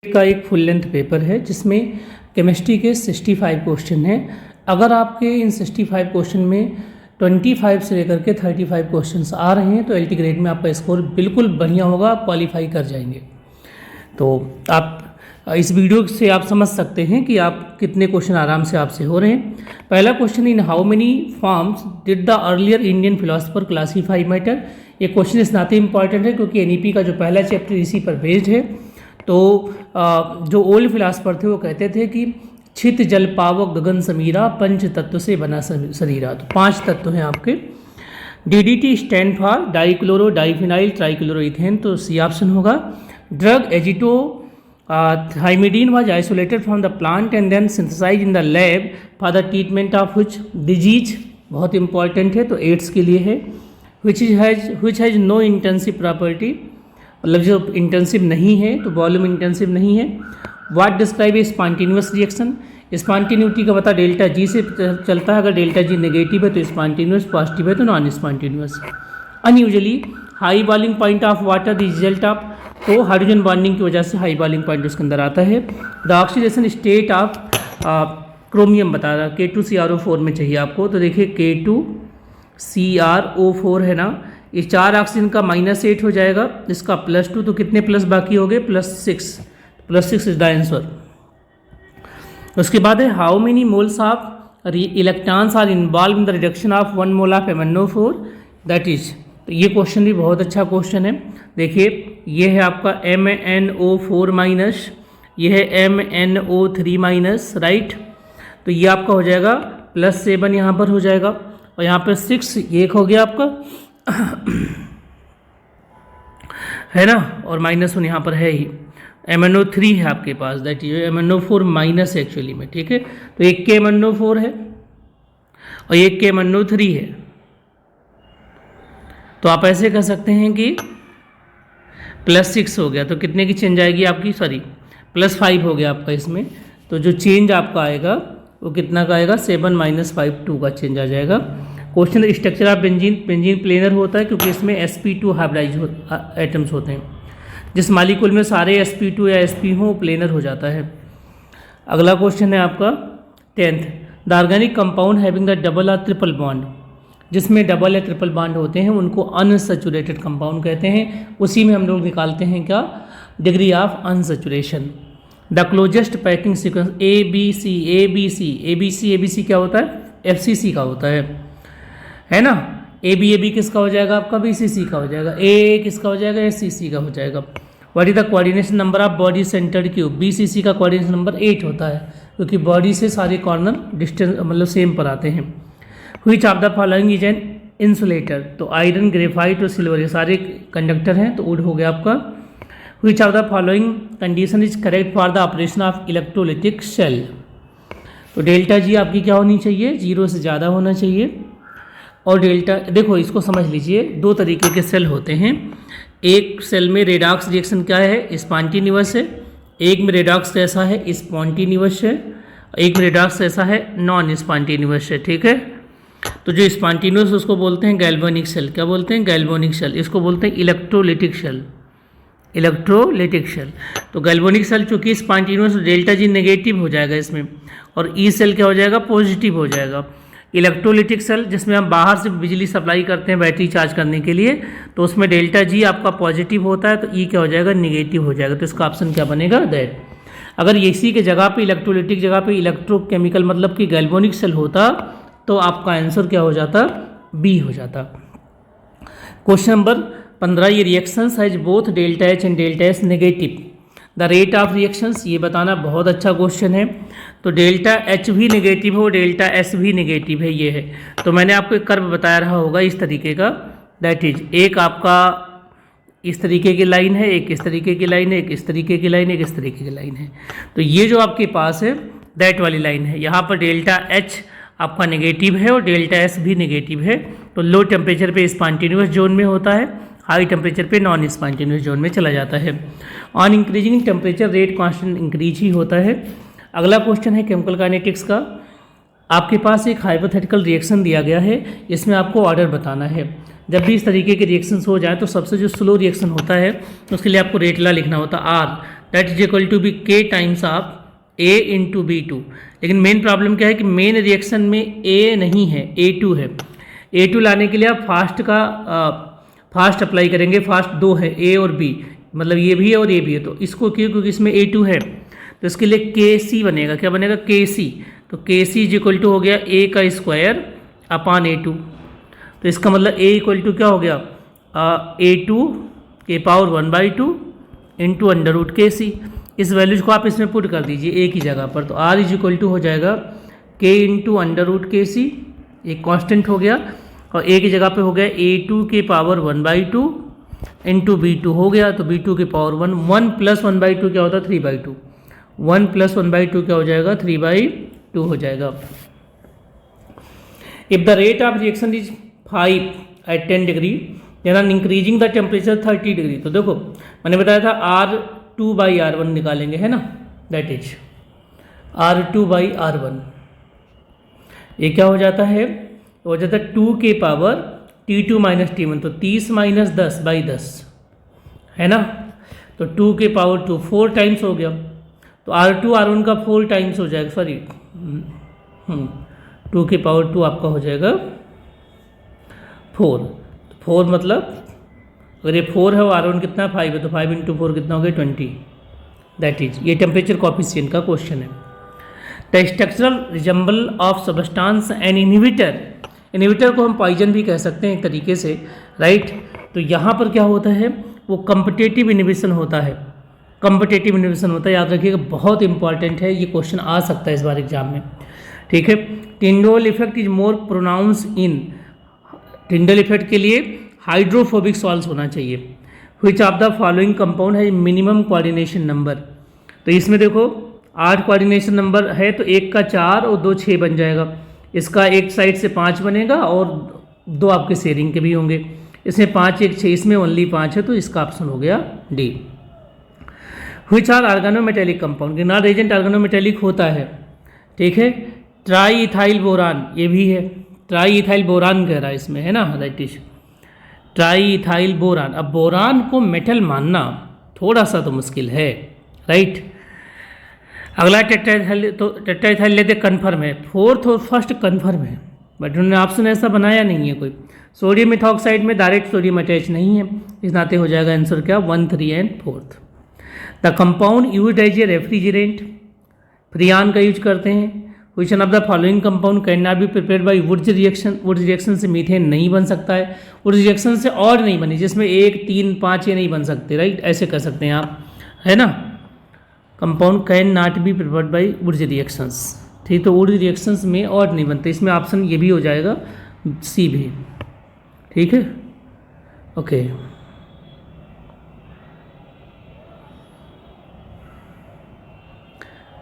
का एक full length paper है जिसमें केमिस्ट्री के 65 क्वेश्चन हैं। अगर आपके इन 65 क्वेश्चन में 25 से लेकर के 35 क्वेश्चंस आ रहे हैं तो एलटी ग्रेड में आपका स्कोर बिल्कुल बढ़िया होगा, आप क्वालिफाई कर जाएंगे। तो आप इस वीडियो से आप समझ सकते हैं कि आप कितने क्वेश्चन आराम से आपसे हो रहे हैं। पहला question, in how many forms did the earlier Indian philosopher classify matter. ये क्वेश्चन इस नाते इंपॉर्टेंट है क्योंकि एनईपी का जो पहला चैप्टर इसी पर बेस्ड है। तो जो ओल्ड फिलासफर थे वो कहते थे कि छित जल पावक गगन समीरा पंच तत्व से बना शरीरा। तो 5 तत्व हैं आपके। DDT stand for dichloro diphenyl trichloroethane, तो सी ऑप्शन होगा। Drug azidothymidine was isolated from the plant and then synthesize in the lab for the treatment of which disease, बहुत इंपॉर्टेंट है, तो एड्स के लिए है। which has no intensive property, मतलब जो इंटेंसिव नहीं है तो वॉल्यूम इंटेंसिव नहीं है। What describe A spontaneous reaction, spontaneity का पता डेल्टा जी से चलता है। अगर डेल्टा जी नेगेटिव है तो स्पॉन्टेनियस, पॉजिटिव है तो non spontaneous. Unusually high boiling point of water the result of, तो हाइड्रोजन बॉन्डिंग की वजह से हाई बॉइलिंग पॉइंट उसके अंदर आता है। The oxidation state of chromium बता रहा, K2CrO4 में चाहिए आपको। तो देखिए K2CrO4 है ना, ये 4 ऑक्सीजन का -8 हो जाएगा, इसका +2, तो कितने प्लस बाकी हो गए, +6 इज द आंसर। उसके बाद है how many moles of electrons are involve in the reduction of 1 mole of MnO4, that is. तो ये क्वेश्चन भी बहुत अच्छा क्वेश्चन है। देखिए ये है आपका MnO4-, ये है MnO3-, राइट। तो ये आपका हो जाएगा +7 यहाँ पर हो जाएगा, और यहाँ पर 6 ये एक हो गया आपका है ना, और -1 यहाँ पर है ही। MnO3 है आपके पास, दैट इज MnO4- एक्चुअली में, ठीक है। तो एक के MnO4 है और एक के MnO3 है। तो आप ऐसे कह सकते हैं कि +6 हो गया, तो कितने की चेंज आएगी आपकी, सॉरी +5 हो गया आपका इसमें। तो जो चेंज आपका आएगा वो कितना का आएगा, 7 - 5 2 का चेंज आ जाएगा। Question structure of benzene planar होता है क्योंकि इसमें sp2 हाइब्रिडाइज एटम्स होते हैं। जिस मालिक्यूल में सारे sp2 या sp हो प्लेनर हो जाता है। अगला क्वेश्चन है आपका 10th, the organic compound having the double और ट्रिपल बॉन्ड, जिसमें डबल या ट्रिपल बॉन्ड होते हैं उनको अनसैचुरेटेड कंपाउंड कहते हैं। उसी में हम लोग निकालते हैं क्या, degree of unsaturation. The closest packing sequence ABC क्या होता है, FCC का होता है ना। AB किसका हो जाएगा आपका, BCC का हो जाएगा। A किसका हो जाएगा, SCC का हो जाएगा। What is the coordination number of body centred cube, BCC का कोऑर्डिनेशन नंबर 8 होता है क्योंकि बॉडी से सारे कॉर्नर डिस्टेंस मतलब सेम पर आते हैं। Which of the following is an insulator, तो आयरन, ग्रेफाइट और सिल्वर ये सारे कंडक्टर हैं, तो वुड हो गया आपका। Which of the following condition is correct for the operation of electrolytic cell, तो डेल्टा जी आपकी क्या होनी चाहिए, 0 से ज़्यादा होना चाहिए। और डेल्टा, देखो इसको समझ लीजिए, 2 तरीके के सेल होते हैं। एक सेल में रेडॉक्स रिएक्शन क्या है, स्पॉन्टेनियस है। एक में रेडॉक्स कैसा है, स्पॉन्टेनियस है। एक में रेडॉक्स ऐसा है, नॉन स्पॉन्टेनियस है, ठीक है। तो जो स्पॉन्टेनियस उसको बोलते हैं गैल्वेनिक सेल, क्या बोलते हैं, गैल्वेनिक सेल। इसको बोलते हैं इलेक्ट्रोलिटिक सेल, इलेक्ट्रोलिटिक सेल। तो गैल्वेनिक सेल चूंकि स्पॉन्टेनियस, डेल्टा जी नेगेटिव हो जाएगा इसमें, और ई सेल क्या हो जाएगा, पॉजिटिव हो जाएगा। इलेक्ट्रोलिटिक सेल जिसमें हम बाहर से बिजली सप्लाई करते हैं बैटरी चार्ज करने के लिए, तो उसमें डेल्टा जी आपका पॉजिटिव होता है, तो ई क्या हो जाएगा, निगेटिव हो जाएगा। तो इसका ऑप्शन क्या बनेगा, दैट। अगर इसी के जगह पे इलेक्ट्रोलिटिक जगह पे इलेक्ट्रोकेमिकल मतलब कि गैल्वेनिक सेल होता तो आपका आंसर क्या हो जाता, बी हो जाता। क्वेश्चन नंबर 15, ये reactions has both delta H and delta S negative, the rate of reactions, ये बताना बहुत अच्छा क्वेश्चन है। तो डेल्टा H भी नेगेटिव हो, डेल्टा S भी नेगेटिव है, ये है। तो मैंने आपको एक कर्व बताया रहा होगा इस तरीके का, दैट इज, एक आपका इस तरीके की लाइन है, एक इस तरीके की लाइन है, एक इस तरीके की लाइन है, एक इस तरीके की लाइन है। तो ये जो आपके पास है दैट वाली लाइन है, यहाँ पर डेल्टा H आपका नेगेटिव है और डेल्टा S भी नेगेटिव है। तो लो टेम्परेचर पे स्पॉन्टेनियस जोन में होता है, हाई टेम्परेचर पे नॉन स्पॉन्टेनियस जोन में चला जाता है। On increasing temperature rate constant increase ही होता है। अगला क्वेश्चन है केमिकल काइनेटिक्स का। आपके पास एक हाइपोथेटिकल रिएक्शन दिया गया है, इसमें आपको ऑर्डर बताना है। जब भी इस तरीके के रिएक्शंस हो जाए तो सबसे जो स्लो रिएक्शन होता है उसके लिए आपको रेट लॉ लिखना होता है, R। That is equal to be K times of A into B two. लेकिन मेन प्रॉब्लम क्या है कि मेन रिएक्शन में ए नहीं है, A2 है। A2 लाने के लिए आप फास्ट अप्लाई करेंगे। फास्ट दो है, ए और बी, मतलब ये भी है और ये भी है। तो इसको क्यों, क्योंकि इसमें A2 है, तो इसके लिए के सी बनेगा। क्या बनेगा? के सी। तो के सी इज इक्वल टू हो गया ए का स्क्वायर अपान A2। तो इसका मतलब ए इक्वल टू क्या हो गया? A2 के पावर 1/2 इंटू अंडर रूट के सी। इस वैल्यूज को आप इसमें पुट कर दीजिए ए की जगह पर। तो R इज इक्वल टू हो जाएगा के इंटू अंडर रूट के सी, एक कॉन्स्टेंट हो गया, और ए की जगह पे हो गया A2 के पावर 1/2 इंटू B2 हो गया। तो B2 के पावर 1 प्लस 1/2 क्या होता है? 3/2। 1 प्लस 1/2 क्या हो जाएगा? 3/2 हो जाएगा। If the rate of reaction is 5 at 10 degree then on increasing the temperature 30 degree. तो देखो मैंने बताया था R2/R1 निकालेंगे, है ना, दैट इज R2/R1। ये क्या हो जाता है? हो जाता है 2 के पावर T2 माइनस T1, तो 30 माइनस 10/10, है ना। तो 2 के पावर 2 4 टाइम्स हो गया। तो R2/R1 का 4 टाइम्स हो जाएगा, सॉरी 2 के पावर 2 आपका हो जाएगा 4 मतलब अगर ये 4 है और R1 कितना 5 है, तो 5 इंटू 4 कितना हो गया? 20। दैट इज, ये टेम्परेचर कॉफिशिएंट का क्वेश्चन है। The structural resemble of substance and inhibitor. Inhibitor को हम पॉइजन भी कह सकते हैं एक तरीके से, राइट। तो यहाँ पर क्या होता है? वो कम्पिटेटिव इनहिबिशन होता है। कम्पिटेटिव इनहिबिशन होता है, याद रखिएगा, बहुत इंपॉर्टेंट है, ये क्वेश्चन आ सकता है इस बार एग्जाम में, ठीक है। Tyndall effect is more pronounce in. Tyndall effect के लिए हाइड्रोफोबिक सॉल्ट्स होना चाहिए। Which of the following compound है मिनिमम कोऑर्डिनेशन नंबर। तो इसमें देखो 8 कोऑर्डिनेशन नंबर है, तो एक का 4 और 2 6 बन जाएगा। इसका एक साइड से 5 बनेगा और 2 आपके शेयरिंग के भी होंगे। इसमें 5 1 6, इसमें ओनली 5 है, तो इसका ऑप्शन हो गया D. Which are organometallic compound. Grignard agent organometallic होता है, ठीक है। ट्राई इथाइल बोरान, ये भी है, ट्राई इथाइल बोरान कह रहा है इसमें, है ना, that is try ethyl boron. अब बोरान को मेटल मानना थोड़ा सा तो मुश्किल है, राइट। अगला टेट्राइथाइल, तो टेट्राइथाइल लेते कन्फर्म है, 4th और 1st कन्फर्म है, बट उन्होंने ऑप्शन ऐसा बनाया नहीं है कोई। सोडियम मिथॉक्साइड में डायरेक्ट सोडियम अटैच नहीं है, इस नाते हो जाएगा आंसर क्या? 1 3 and 4th। The compound use as a refrigerant, freon का यूज करते हैं। Which one of the following compound can not be prepared by Wurtz reaction. Wurtz reaction से मीथेन नहीं बन सकता है, वुड्स रिएक्शन से और नहीं बनी, जिसमें 1 3 5 ये नहीं बन सकते, राइट, ऐसे कर सकते हैं आप, है ना। Compound can not be prepared by Wurtz reactions, ठीक। तो वुड्स रिएक्शंस में और नहीं बनते, इसमें ऑप्शन ये भी हो जाएगा, सी भी, ठीक है, ओके।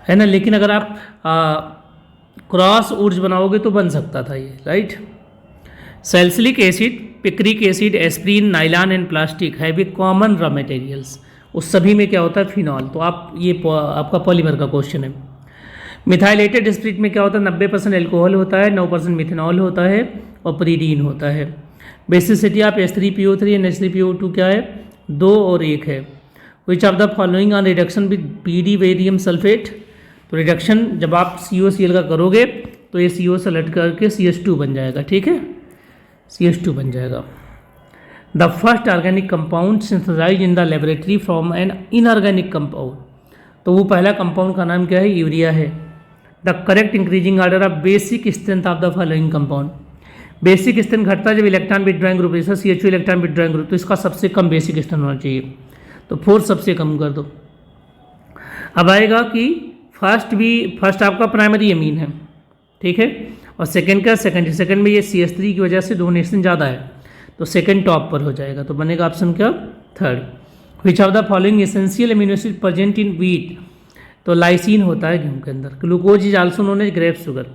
है ना, लेकिन अगर आप क्रॉस वुड्स बनाओगे तो बन सकता था ये, right. Salicylic acid, picric acid, aspirin, nylon and plastic है भी कॉमन रॉ मटेरियल्स। उस सभी में क्या होता है? फिनॉल। तो आप ये आपका पॉलीमर का क्वेश्चन है। मिथाइलेटेड स्पिरिट में क्या होता है? 90% एल्कोहल होता है, 9% मिथेनॉल होता है और प्रीडीन होता है। Basicity of H3PO3 and H3PO2 क्या है? 2 और 1 है। विच of the following on reduction with PD barium sulphate. तो रिडक्शन जब आप COCl का करोगे तो ये CO से लट करके CH2 बन जाएगा, ठीक है, CH2 बन जाएगा। The first organic compound synthesize in the laboratory from an inorganic compound. तो वो पहला कंपाउंड का नाम क्या है? यूरिया है। The correct increasing order of basic strength of the following compound. Basic strength घटता है जब इलेक्ट्रॉन विथड्रॉइंग ग्रुप, जैसे CH2 इलेक्ट्रॉन विथड्रॉइंग ग्रुप, तो इसका सबसे कम बेसिक स्ट्रेंथ होना चाहिए, तो 4 सबसे कम कर दो। अब आएगा कि फर्स्ट आपका प्राइमरी अमीन है, ठीक है, और सेकंड का सेकंड में ये CH3 की वजह से डोनेशन ज़्यादा है, तो सेकंड टॉप पर हो जाएगा, तो बनेगा ऑप्शन क्या? 3rd। Which of the following essential amino acid present in wheat. तो लाइसिन होता है गेहूं के अंदर। Glucose is also known as grape sugar.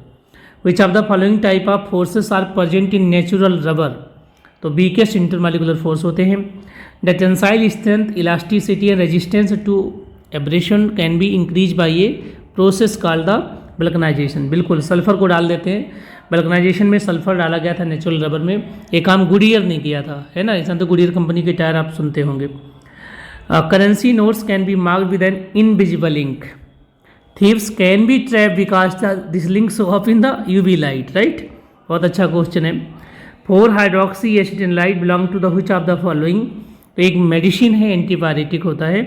Which of the following type of forces are present in natural rubber. तो weakest intermolecular force होते हैं। The tensile strength, elasticity and resistance to abrasion can be increase by a process called the vulcanization. बिल्कुल, sulphur को डाल देते हैं, vulcanisation में sulphur डाला गया था नेचुरल रबर में। ये काम गुडियर ने किया था, है ना, ऐसा तो गुडियर कंपनी के टायर आप सुनते होंगे। Currency notes can be marked with an invisible ink. Thieves can be trap because this link show up in the UV light. Right, बहुत अच्छा क्वेश्चन है. 4 hydroxy acetanilide belong to the which of the following. तो एक medicine है, antibiotic होता है.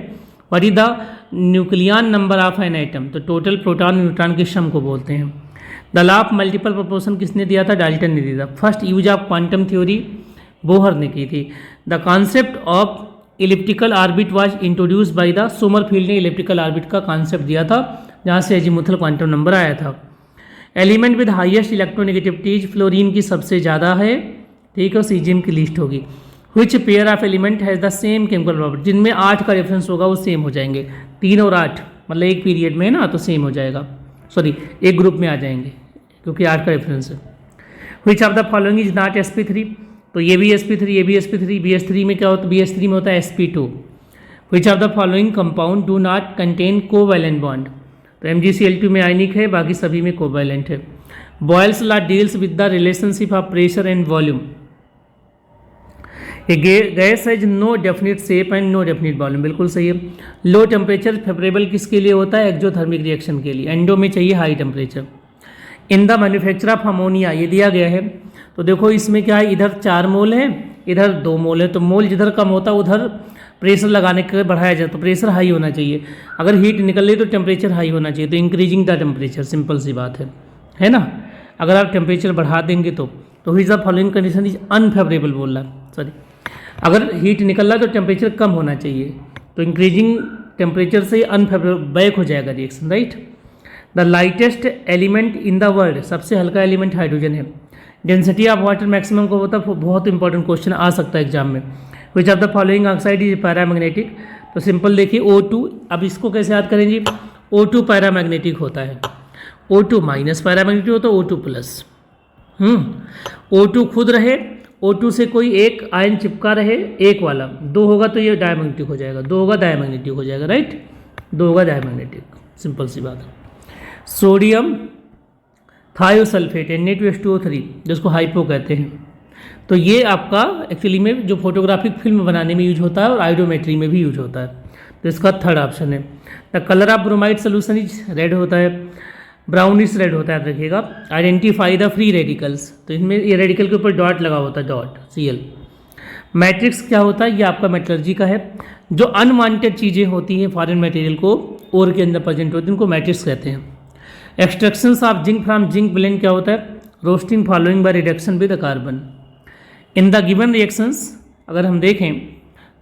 What is the nucleon number of an atom. तो total proton neutron के सम को बोलते हैं. The law of multiple proportion किसने दिया था? डाल्टन ने दिया था. First use of quantum theory Bohr ने की थी. The concept of elliptical orbit was introduce by the Sommerfeld ने इलिप्टिकल ऑर्बिट का कॉन्सेप्ट दिया था, जहाँ से अजीमुथल क्वांटम नंबर आया था. Element with highest electronegativities fluorine की सबसे ज़्यादा है, ठीक है, सीजियम की लिस्ट होगी. Which pair of element has the same chemical property. जिनमें 8 का रेफरेंस होगा वो सेम हो जाएंगे. 3 और 8 मतलब एक पीरियड में है ना, तो सेम हो जाएगा. सॉरी, एक ग्रुप में आ जाएंगे क्योंकि 8 का रेफरेंस है. विच of the following is not sp3. तो ये भी sp3, ये भी sp3. BH3 में क्या होता है? BH3 में होता है sp2. Which of the following compound do not contain covalent bond. तो MgCl2 में आयनिक है, बाकी सभी में कोवैलेंट है. Boyle's law deals with the relationship of pressure and volume. A gas has no definite shape and no definite volume. बिल्कुल सही है. लो टेम्परेचर फेवरेबल किसके लिए होता है? एक्जोथर्मिक रिएक्शन के लिए. एंडो में चाहिए high temperature. In the manufacture of ammonia, ये दिया गया है. तो देखो इसमें क्या है, इधर 4 मोल है, इधर 2 मोल है. तो मोल जिधर कम होता है उधर प्रेशर लगाने के बढ़ाया जाए, तो प्रेशर हाई होना चाहिए. अगर हीट निकल रही तो टेम्परेचर हाई होना चाहिए. तो इंक्रीजिंग द टेम्परेचर, सिंपल सी बात है ना. अगर आप टेम्परेचर बढ़ा देंगे तो his the following condition is unfavourable बोल रहा है. सॉरी, अगर हीट निकल रहा है तो टेम्परेचर कम होना चाहिए. तो इंक्रीजिंग टेम्परेचर से अनफेवरेबल बैक हो जाएगा reaction. Right. The lightest element in the world, सबसे हल्का एलिमेंट हाइड्रोजन है. डेंसिटी ऑफ वाटर मैक्सिमम को होता है, बहुत इंपॉर्टेंट क्वेश्चन आ सकता है एग्जाम में. विच of the following oxide is paramagnetic. तो सिंपल देखिए O2. अब इसको कैसे याद करें जी? O2 पैरामैग्नेटिक होता है. O2 माइनस पैरामैग्नेटिक होता है, O2 प्लस. O2 खुद रहे, O2 से कोई एक आयन चिपका रहे, एक वाला 2 होगा तो ये डायमैग्नेटिक हो जाएगा, 2 होगा डायमैग्नेटिक हो जाएगा. राइट, 2 होगा डायमैग्नेटिक, सिंपल सी बात है. सोडियम थायोसल्फेट Na2H2O3, जिसको हाइपो कहते हैं. तो ये आपका एक्चुअली में जो फोटोग्राफिक फिल्म बनाने में यूज होता है और आइडोमेट्री में भी यूज होता है. तो इसका थर्ड ऑप्शन है. The colour of bromide solution is red होता है, ब्राउनिश रेड होता है, याद रखिएगा. Identify the free radicals. तो इसमें ये रेडिकल के ऊपर डॉट लगा होता है, डॉट Cl. मैट्रिक्स क्या होता है? ये आपका मेटलर्जी का है. जो अनवांटेड चीज़ें होती हैं फॉरेन मटेरियल को ओर के अंदर प्रेजेंट होती हैं, उनको मैट्रिक्स कहते हैं. Extractions of zinc from zinc blende क्या होता है? Roasting following by reduction with carbon. In the given reactions अगर हम देखें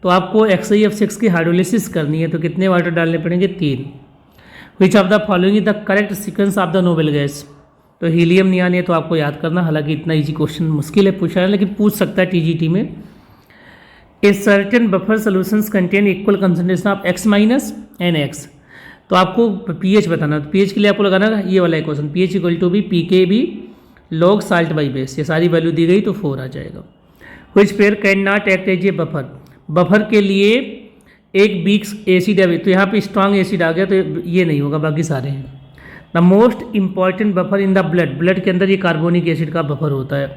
तो आपको XiF6 की हाइड्रोलिसिस करनी है, तो कितने वाटर डालने पड़ेंगे? 3. विच of the following is the correct sequence of the noble gas. तो हीलियम नियॉन है, तो आपको याद करना. हालांकि इतना इजी क्वेश्चन मुश्किल है पूछा है, लेकिन पूछ सकता है TGT में. A certain buffer solutions contain equal concentration of X minus and X. तो आपको pH बताना. तो pH के लिए आपको लगाना ये वाला इक्वेशन, pH इक्वल टू भी PKB log salt by base. ये सारी वैल्यू दी गई तो 4 आ जाएगा. Which pair can not act as a buffer. Buffer के लिए एक वीक एसिड है, तो यहाँ पे स्ट्रांग एसिड आ गया तो ये नहीं होगा, बाकी सारे हैं. The most important buffer in the blood. Blood के अंदर ये कार्बोनिक एसिड का बफर होता है.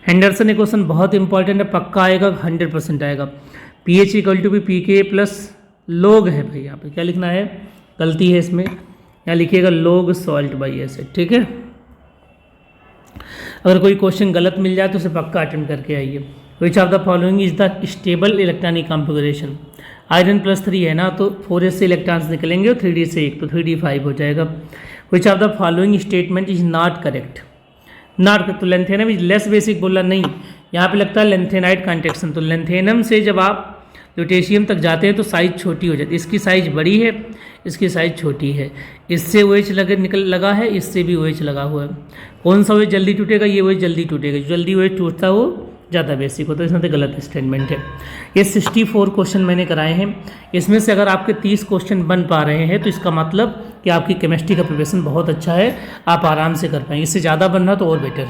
हेंडरसन इक्वेशन बहुत इंपॉर्टेंट है, पक्का आएगा, 100% आएगा. pH इक्वल टू भी PK प्लस लॉग है भाई. यहाँ पे क्या लिखना है? गलती है इसमें, यहाँ लिखिएगा लॉग सॉल्ट बाई एसिड. ठीक है, अगर कोई क्वेश्चन गलत मिल जाए तो उसे पक्का अटेम्प्ट करके आइए. विच of the following is the stable electronic configuration. Iron +3 है ना, तो 4s से इलेक्ट्रॉन्स निकलेंगे और 3d से 1, तो 3d 5 हो जाएगा. विच of the following statement is not correct. Not, तो लेंथेनम इज लेस बेसिक बोला नहीं, यहाँ पे लगता है लेंथेनाइट कॉन्ट्रैक्शन. तो लेंथेनम से जब आप ल्यूटेशियम तक जाते हैं तो साइज़ छोटी हो जाती है. इसकी साइज़ बड़ी है, इसकी साइज़ छोटी है. इससे OH लगा है, इससे भी OH लगा हुआ है. कौन सा OH जल्दी टूटेगा? ये OH जल्दी टूटेगा. जो जल्दी OH टूटता है वो ज़्यादा बेसिक होता है. इसमें तो गलत स्टेटमेंट है. ये 64 क्वेश्चन मैंने कराए हैं. इसमें से अगर आपके 30 क्वेश्चन बन पा रहे हैं तो इसका मतलब कि आपकी केमिस्ट्री का प्रिपरेशन बहुत अच्छा है, आप आराम से कर पाएंगे. इससे ज़्यादा बनना तो और बेटर है.